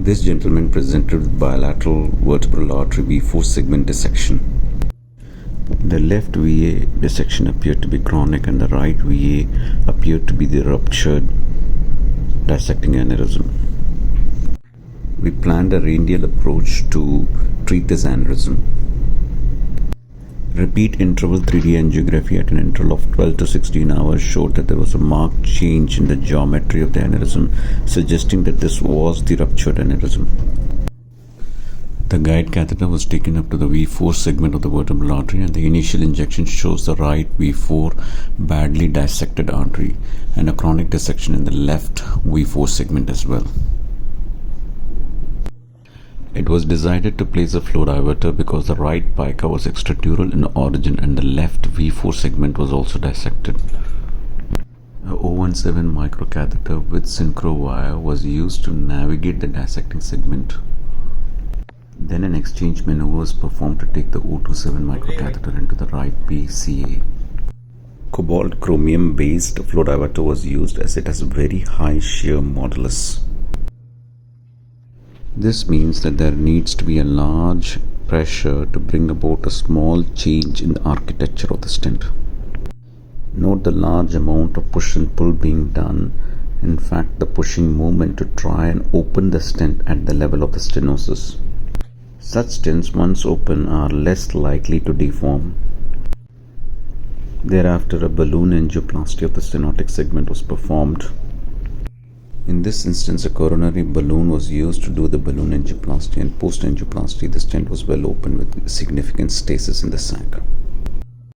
This gentleman presented with bilateral vertebral artery V4 segment dissection. The left VA dissection appeared to be chronic and the right VA appeared to be the ruptured dissecting aneurysm. We planned a radial approach to treat this aneurysm. Repeat interval 3D angiography at an interval of 12 to 16 hours showed that there was a marked change in the geometry of the aneurysm, suggesting that this was the ruptured aneurysm. The guide catheter was taken up to the V4 segment of the vertebral artery, and the initial injection shows the right V4 badly dissected artery and a chronic dissection in the left V4 segment as well. It was decided to place a flow diverter because the right PICA was extradural in origin and the left V4 segment was also dissected. A 017 microcatheter with synchro wire was used to navigate the dissecting segment. Then an exchange maneuver was performed to take the 027 microcatheter into the right PCA. Cobalt chromium based flow diverter was used as it has a very high shear modulus. This means that there needs to be a large pressure to bring about a small change in the architecture of the stent. Note the large amount of push and pull being done. In fact, the pushing movement to try and open the stent at the level of the stenosis. Such stents, once open, are less likely to deform. Thereafter, a balloon angioplasty of the stenotic segment was performed. In this instance, a coronary balloon was used to do the balloon angioplasty, and post-angioplasty the stent was well open with significant stasis in the sac.